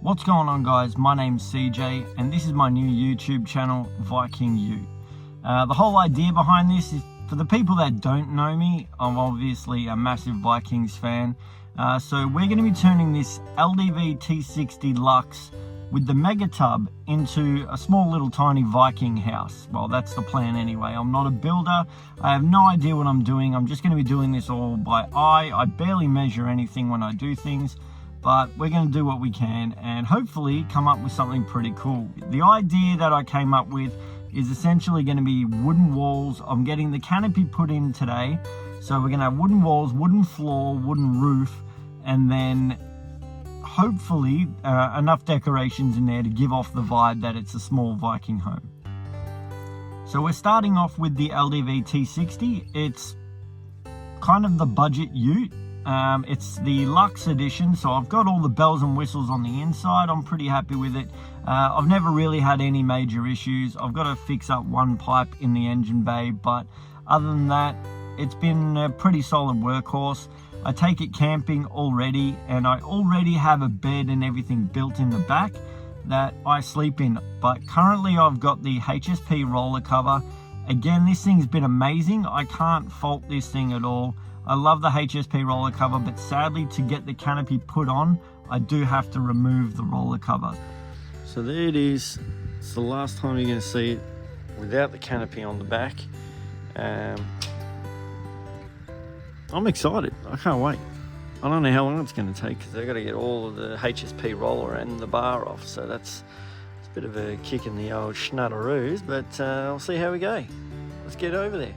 What's going on, guys? My name's CJ and this is my new YouTube channel, Viking Ute. The whole idea behind this is, for the people that don't know me, I'm obviously a massive Vikings fan. So we're going to be turning this LDV T60 Lux with the mega tub into a small little tiny Viking house. Well, that's the plan anyway. I'm not a builder. I have no idea what I'm doing. I'm just going to be doing this all by eye. I barely measure anything when I do things, but we're going to do what we can and hopefully come up with something pretty cool. The idea that I came up with is essentially going to be wooden walls. I'm getting the canopy put in today. So we're going to have wooden walls, wooden floor, wooden roof, and then hopefully enough decorations in there to give off the vibe that it's a small Viking home. So we're starting off with the LDV T60. It's kind of the budget ute. It's the Lux edition, so I've got all the bells and whistles on the inside. I'm pretty happy with it. I've never really had any major issues. I've got to fix up one pipe in the engine bay, but other than that, it's been a pretty solid workhorse. I take it camping already, and I already have a bed and everything built in the back that I sleep in. But currently I've got the HSP roller cover. Again, this thing's been amazing. I can't fault this thing at all. I love the HSP roller cover, but sadly to get the canopy put on, I do have to remove the roller cover. So there it is. It's the last time you're going to see it without the canopy on the back. I'm excited. I can't wait. I don't know how long it's going to take because they've got to get all of the HSP roller and the bar off. So it's a bit of a kick in the old schnutteroos, but I'll see how we go. Let's get over there.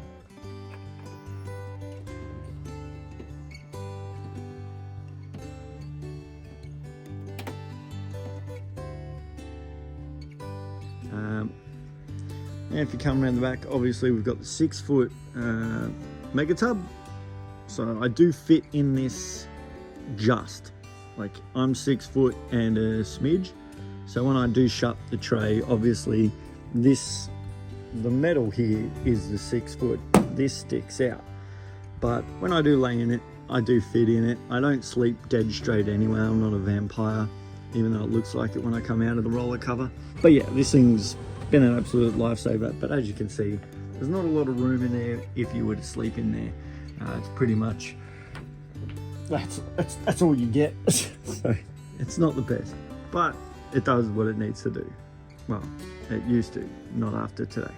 And if you come around the back, obviously we've got the 6-foot mega tub. So I do fit in this just. Like, I'm 6 foot and a smidge. So when I do shut the tray, obviously the metal here is the 6 foot. This sticks out. But when I do lay in it, I do fit in it. I don't sleep dead straight anyway. I'm not a vampire, even though it looks like it when I come out of the roller cover. But yeah, this thing's been an absolute lifesaver. But as you can see, there's not a lot of room in there if you were to sleep in there. It's pretty much, that's all you get. So it's not the best, but it does what it needs to do. Well, it used to, not after today.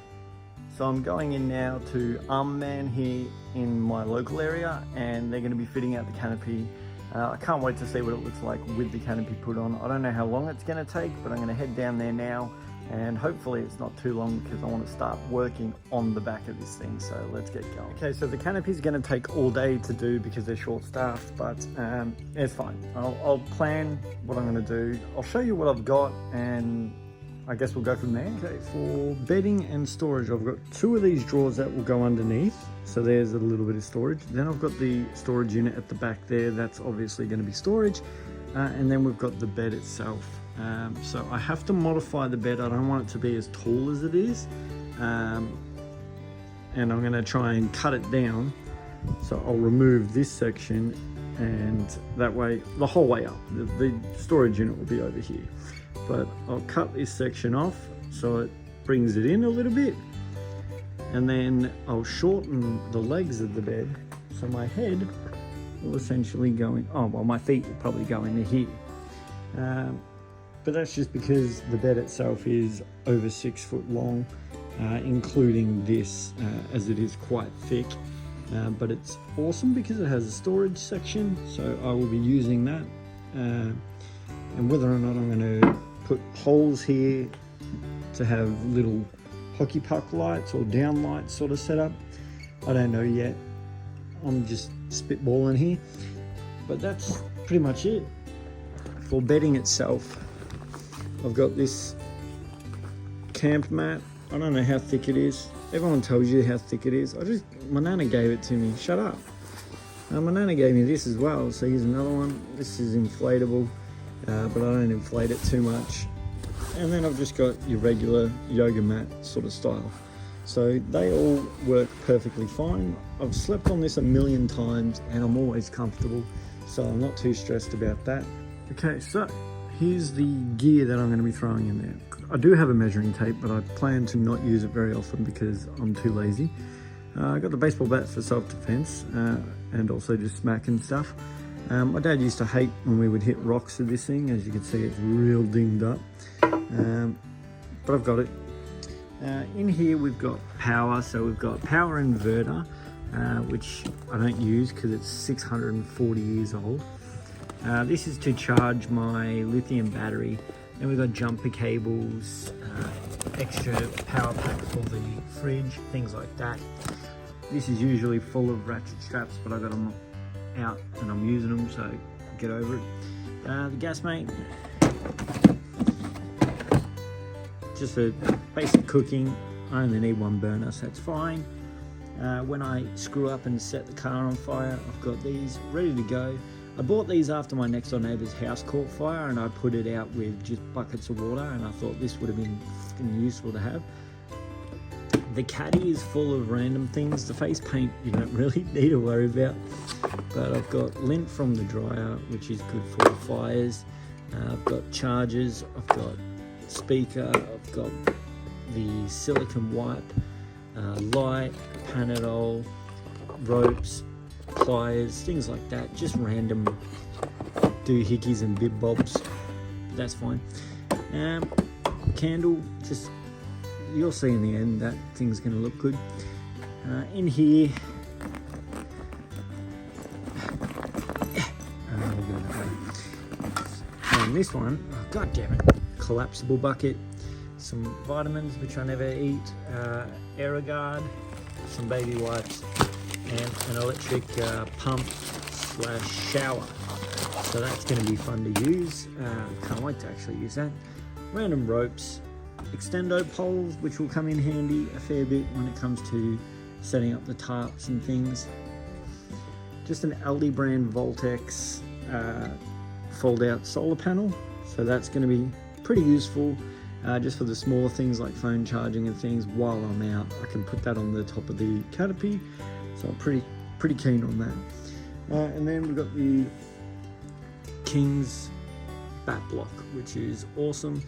So I'm going in now to Man here in my local area, and they're going to be fitting out the canopy. I can't wait to see what it looks like with the canopy put on. I don't know how long it's going to take, but I'm going to head down there now. And hopefully it's not too long because I want to start working on the back of this thing. So let's get going. Okay, so the canopy is going to take all day to do because they're short staffed, but it's fine. I'll plan what I'm going to do. I'll show you what I've got and I guess we'll go from there. Okay, for bedding and storage, I've got 2 of these drawers that will go underneath. So there's a little bit of storage. Then I've got the storage unit at the back there. That's obviously going to be storage. And then we've got the bed itself. So I have to modify the bed. I don't want it to be as tall as it is. And I'm going to try and cut it down. So I'll remove this section and that way, the whole way up, the storage unit will be over here. But I'll cut this section off so it brings it in a little bit. And then I'll shorten the legs of the bed. So my head will essentially go in, oh, well, my feet will probably go into here. But that's just because the bed itself is over 6 foot long, including this, as it is quite thick. But it's awesome because it has a storage section, so I will be using that. And whether or not I'm going to put holes here to have little hockey puck lights or down lights sort of set up, I don't know yet. I'm just spitballing here. But that's pretty much it. For bedding itself, I've got this camp mat. I don't know how thick it is. Everyone tells you how thick it is. My nana gave it to me. Shut up. My nana gave me this as well. So here's another one. This is inflatable, but I don't inflate it too much. And then I've just got your regular yoga mat sort of style. So they all work perfectly fine. I've slept on this a million times and I'm always comfortable. So I'm not too stressed about that. Okay, so here's the gear that I'm going to be throwing in there. I do have a measuring tape, but I plan to not use it very often because I'm too lazy. I got the baseball bat for self-defense and also just smacking stuff. My dad used to hate when we would hit rocks with this thing. As you can see, it's real dinged up, but I've got it. In here we've got power, so we've got power inverter, which I don't use because it's 640 years old. This is to charge my lithium battery. Then we've got jumper cables, extra power pack for the fridge, things like that. This is usually full of ratchet straps, but I got them out and I'm using them, so get over it. The gas mate, just for basic cooking. I only need one burner, so that's fine. When I screw up and set the car on fire, I've got these ready to go. I bought these after my next door neighbour's house caught fire, and I put it out with just buckets of water, and I thought this would have been fucking useful to have. The caddy is full of random things. The face paint you don't really need to worry about, but I've got lint from the dryer, which is good for fires. I've got chargers, I've got speaker, I've got the silicone wipe, light, Panadol, ropes, pliers, things like that. Just random doohickeys and bib bobs. That's fine. Candle, just you'll see in the end that thing's going to look good. In here, and this one, oh, god damn it, collapsible bucket, some vitamins which I never eat, Aerogard, some baby wipes, and an electric pump / shower. So that's going to be fun to use. Can't wait to actually use that. Random ropes, extendo poles, which will come in handy a fair bit when it comes to setting up the tarps and things. Just an Aldi brand Voltex fold out solar panel. So that's going to be pretty useful just for the smaller things like phone charging and things. While I'm out, I can put that on the top of the canopy. So I'm pretty keen on that. And then we've got the King's bat block, which is awesome.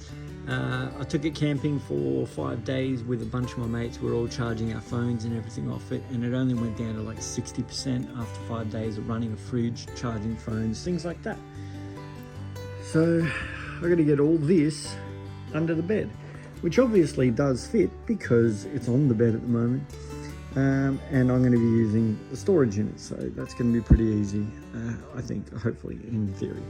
I took it camping for 5 days with a bunch of my mates. We're all charging our phones and everything off it, and it only went down to like 60% after 5 days of running a fridge, charging phones, things like that. So I got to get all this under the bed, which obviously does fit because it's on the bed at the moment. And I'm going to be using the storage unit, so that's going to be pretty easy, I think, hopefully, in theory.